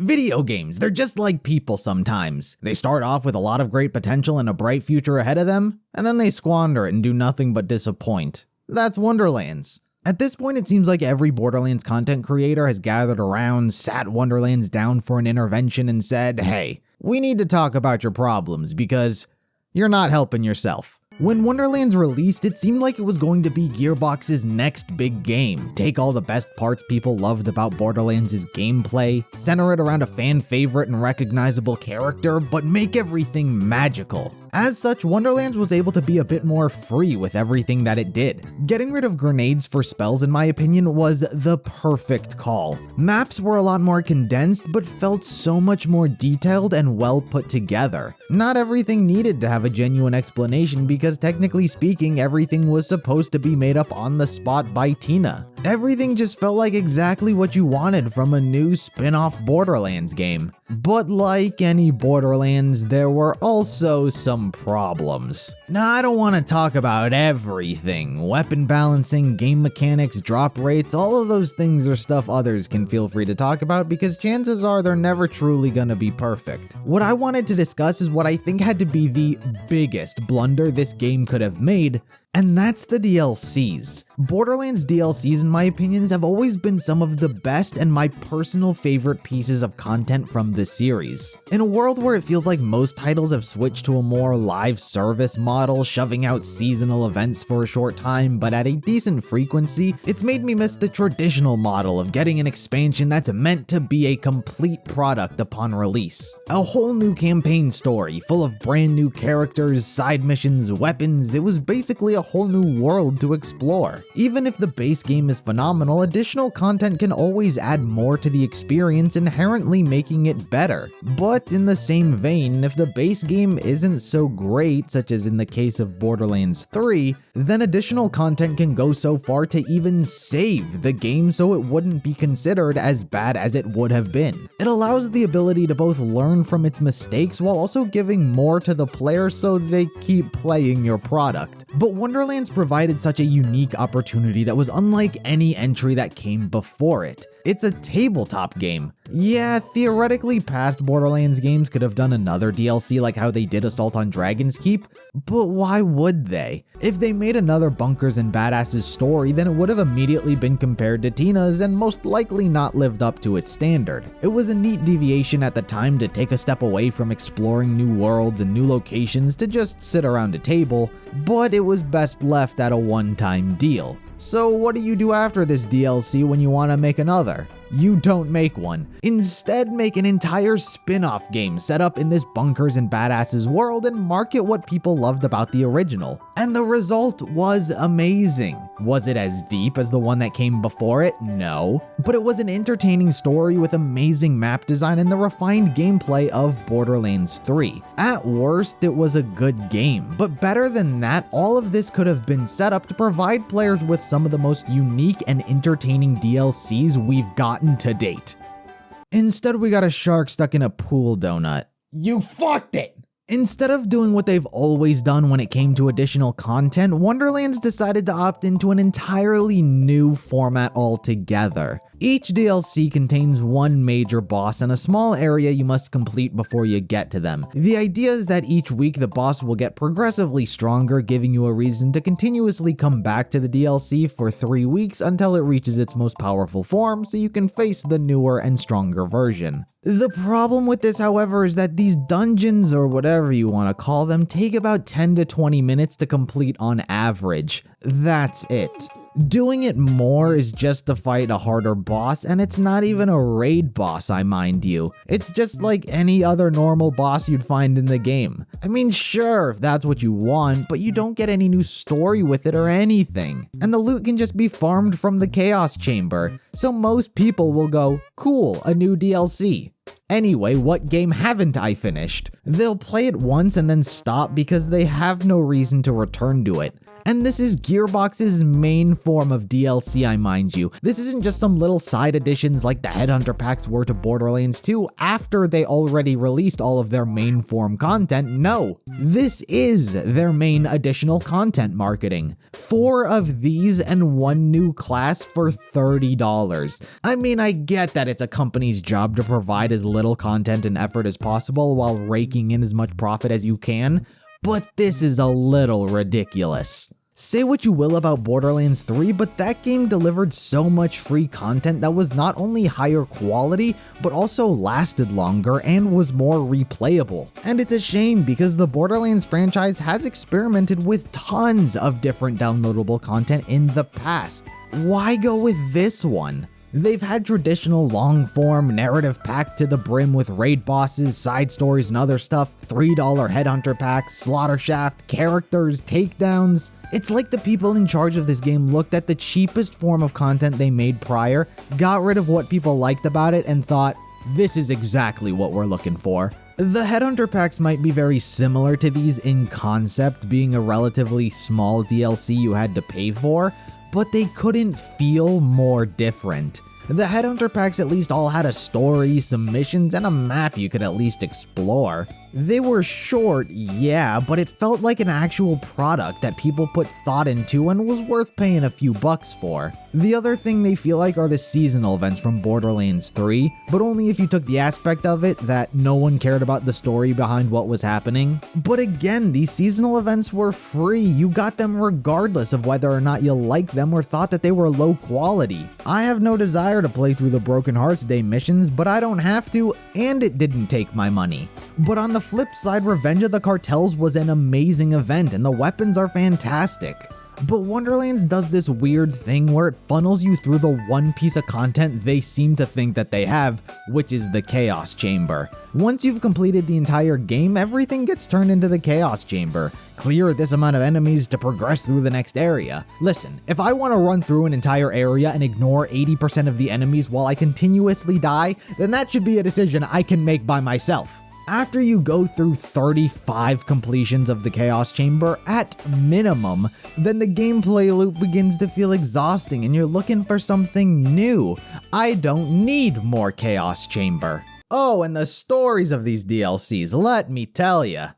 Video games, they're just like people sometimes. They start off with a lot of great potential and a bright future ahead of them, and then they squander it and do nothing but disappoint. That's Wonderlands. At this point, it seems like every Borderlands content creator has gathered around, sat Wonderlands down for an intervention and said, hey, we need to talk about your problems because you're not helping yourself. When Wonderlands released, it seemed like it was going to be Gearbox's next big game. Take all the best parts people loved about Borderlands' gameplay, center it around a fan favorite and recognizable character, but make everything magical. As such, Wonderlands was able to be a bit more free with everything that it did. Getting rid of grenades for spells, in my opinion, was the perfect call. Maps were a lot more condensed, but felt so much more detailed and well put together. Not everything needed to have a genuine explanation because technically speaking, everything was supposed to be made up on the spot by Tina. Everything just felt like exactly what you wanted from a new spin-off Borderlands game. But like any Borderlands, there were also some problems. Now, I don't want to talk about everything. Weapon balancing, game mechanics, drop rates, all of those things are stuff others can feel free to talk about because chances are they're never truly gonna be perfect. What I wanted to discuss is what I think had to be the biggest blunder this game could have made, and that's the DLCs. Borderlands DLCs, in my opinions, have always been some of the best and my personal favorite pieces of content from the series. In a world where it feels like most titles have switched to a more live service model, shoving out seasonal events for a short time but at a decent frequency, it's made me miss the traditional model of getting an expansion that's meant to be a complete product upon release. A whole new campaign story, full of brand new characters, side missions, weapons. It was basically a whole new world to explore. Even if the base game is phenomenal, additional content can always add more to the experience, inherently making it better. But in the same vein, if the base game isn't so great, such as in the case of Borderlands 3, then additional content can go so far to even save the game so it wouldn't be considered as bad as it would have been. It allows the ability to both learn from its mistakes while also giving more to the player so they keep playing your product. But Wonderlands provided such a unique opportunity that was unlike any entry that came before it. It's a tabletop game. Yeah, theoretically past Borderlands games could have done another DLC like how they did Assault on Dragon's Keep, but why would they? If they made another Bunkers and Badasses story, then it would have immediately been compared to Tina's and most likely not lived up to its standard. It was a neat deviation at the time to take a step away from exploring new worlds and new locations to just sit around a table, but it was best left at a one-time deal. So what do you do after this DLC when you want to make another? You don't make one. Instead, make an entire spin-off game set up in this Bunkers and Badasses world and market what people loved about the original. And the result was amazing. Was it as deep as the one that came before it? No. But it was an entertaining story with amazing map design and the refined gameplay of Borderlands 3. At worst, it was a good game. But better than that, all of this could have been set up to provide players with some of the most unique and entertaining DLCs we've gotten to date. Instead, we got a shark stuck in a pool donut. You fucked it! Instead of doing what they've always done when it came to additional content, Wonderlands decided to opt into an entirely new format altogether. Each DLC contains one major boss and a small area you must complete before you get to them. The idea is that each week the boss will get progressively stronger, giving you a reason to continuously come back to the DLC for 3 weeks until it reaches its most powerful form so you can face the newer and stronger version. The problem with this, however, is that these dungeons, or whatever you want to call them, take about 10 to 20 minutes to complete on average. That's it. Doing it more is just to fight a harder boss, and it's not even a raid boss, I mind you. It's just like any other normal boss you'd find in the game. I mean, sure, if that's what you want, but you don't get any new story with it or anything. And the loot can just be farmed from the Chaos Chamber, so most people will go, cool, a new DLC. Anyway, what game haven't I finished? They'll play it once and then stop because they have no reason to return to it. And this is Gearbox's main form of DLC, I mind you. This isn't just some little side additions like the Headhunter packs were to Borderlands 2 after they already released all of their main form content. No, This is their main additional content marketing. 4 of these and 1 new class for $30. I mean, I get that it's a company's job to provide as little content and effort as possible while raking in as much profit as you can, but this is a little ridiculous. Say what you will about Borderlands 3, but that game delivered so much free content that was not only higher quality, but also lasted longer and was more replayable. And it's a shame because the Borderlands franchise has experimented with tons of different downloadable content in the past. Why go with this one? They've had traditional long-form narrative packed to the brim with raid bosses, side stories, and other stuff, $3 headhunter packs, slaughter shaft, characters, takedowns. It's like the people in charge of this game looked at the cheapest form of content they made prior, got rid of what people liked about it, and thought, this is exactly what we're looking for. The headhunter packs might be very similar to these in concept, being a relatively small DLC you had to pay for, but they couldn't feel more different. The headhunter packs at least all had a story, some missions, and a map you could at least explore. They were short, yeah, but it felt like an actual product that people put thought into and was worth paying a few bucks for. The other thing they feel like are the seasonal events from Borderlands 3, but only if you took the aspect of it that no one cared about the story behind what was happening. But again, these seasonal events were free, you got them regardless of whether or not you liked them or thought that they were low quality. I have no desire to play through the Broken Hearts Day missions, but I don't have to, and it didn't take my money. But on the flip side, Revenge of the Cartels was an amazing event and the weapons are fantastic. But Wonderlands does this weird thing where it funnels you through the one piece of content they seem to think that they have, which is the Chaos Chamber. Once you've completed the entire game, everything gets turned into the Chaos Chamber. Clear this amount of enemies to progress through the next area. Listen, if I want to run through an entire area and ignore 80% of the enemies while I continuously die, then that should be a decision I can make by myself. After you go through 35 completions of the Chaos Chamber, at minimum, then the gameplay loop begins to feel exhausting and you're looking for something new. I don't need more Chaos Chamber. Oh, and the stories of these DLCs, let me tell ya.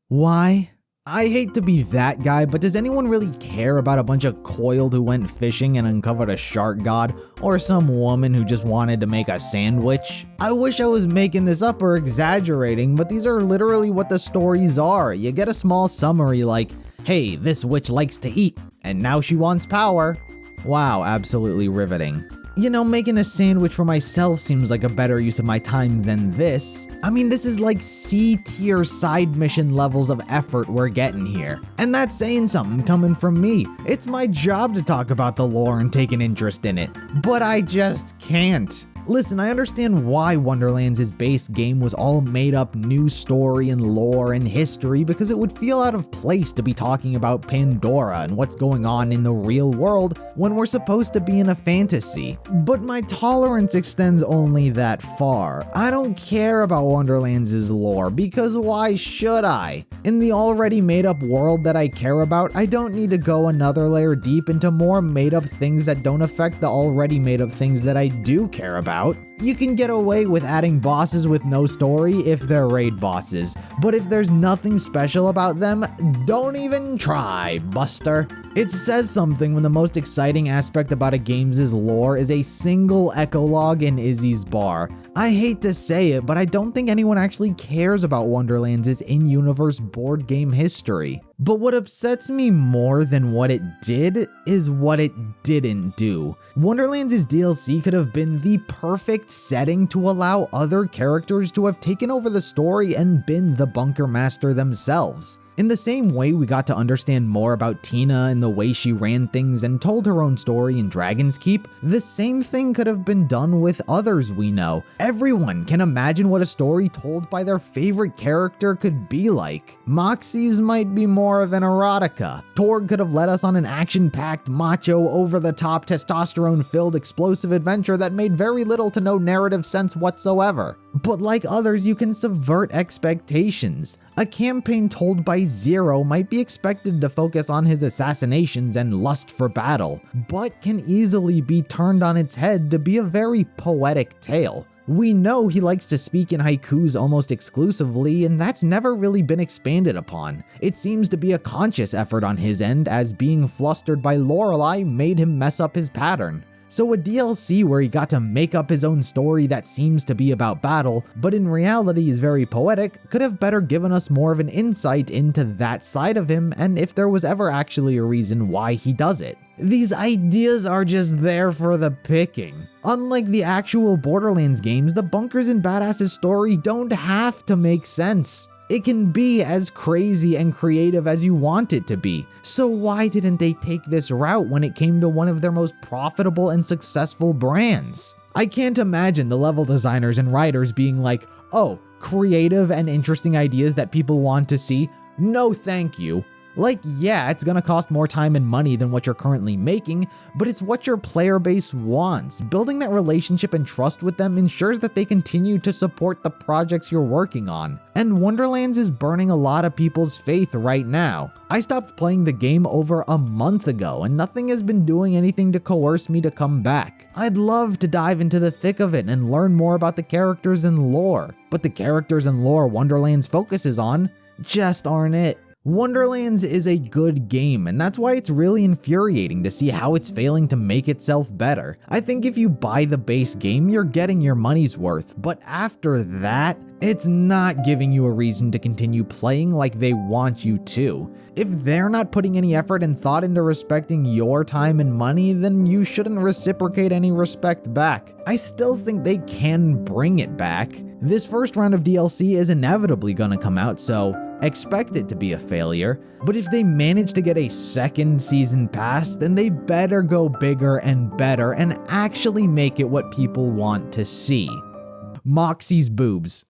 Why? I hate to be that guy, but does anyone really care about a bunch of coiled who went fishing and uncovered a shark god, or some woman who just wanted to make a sandwich? I wish I was making this up or exaggerating, but these are literally what the stories are. You get a small summary like, hey, this witch likes to eat, and now she wants power. Wow, absolutely riveting. You know, making a sandwich for myself seems like a better use of my time than this. I mean, this is like C-tier side mission levels of effort we're getting here. And that's saying something coming from me. It's my job to talk about the lore and take an interest in it, but I just can't. Listen, I understand why Wonderlands' base game was all made up new story and lore and history because it would feel out of place to be talking about Pandora and what's going on in the real world when we're supposed to be in a fantasy. But my tolerance extends only that far. I don't care about Wonderlands' lore because why should I? In the already made up world that I care about, I don't need to go another layer deep into more made up things that don't affect the already made up things that I do care about. You can get away with adding bosses with no story if they're raid bosses, but if there's nothing special about them, don't even try, Buster. It says something when the most exciting aspect about a game's lore is a single echolog in Izzy's bar. I hate to say it, but I don't think anyone actually cares about Wonderlands' in-universe board game history. But what upsets me more than what it did is what it didn't do. Wonderlands' DLC could have been the perfect setting to allow other characters to have taken over the story and been the bunker master themselves. In the same way we got to understand more about Tina and the way she ran things and told her own story in Dragon's Keep, the same thing could have been done with others we know. Everyone can imagine what a story told by their favorite character could be like. Moxie's might be more of an erotica. Torg could have led us on an action-packed, macho, over-the-top, testosterone-filled, explosive adventure that made very little to no narrative sense whatsoever. But like others, you can subvert expectations. A campaign told by Zero might be expected to focus on his assassinations and lust for battle, but can easily be turned on its head to be a very poetic tale. We know he likes to speak in haikus almost exclusively, and that's never really been expanded upon. It seems to be a conscious effort on his end, as being flustered by Lorelei made him mess up his pattern. So a DLC where he got to make up his own story that seems to be about battle, but in reality is very poetic, could have better given us more of an insight into that side of him and if there was ever actually a reason why he does it. These ideas are just there for the picking. Unlike the actual Borderlands games, the Bunkers and Badass's story don't have to make sense. It can be as crazy and creative as you want it to be. So why didn't they take this route when it came to one of their most profitable and successful brands? I can't imagine the level designers and writers being like, oh, creative and interesting ideas that people want to see? No thank you. Like, yeah, it's gonna cost more time and money than what you're currently making, but it's what your player base wants. Building that relationship and trust with them ensures that they continue to support the projects you're working on. And Wonderlands is burning a lot of people's faith right now. I stopped playing the game over a month ago, and nothing has been doing anything to coerce me to come back. I'd love to dive into the thick of it and learn more about the characters and lore, but the characters and lore Wonderlands focuses on just aren't it. Wonderlands is a good game, and that's why it's really infuriating to see how it's failing to make itself better. I think if you buy the base game, you're getting your money's worth, but after that, it's not giving you a reason to continue playing like they want you to. If they're not putting any effort and thought into respecting your time and money, then you shouldn't reciprocate any respect back. I still think they can bring it back. This first round of DLC is inevitably gonna come out, so expect it to be a failure, but if they manage to get a second season pass, then they better go bigger and better and actually make it what people want to see. Moxie's boobs.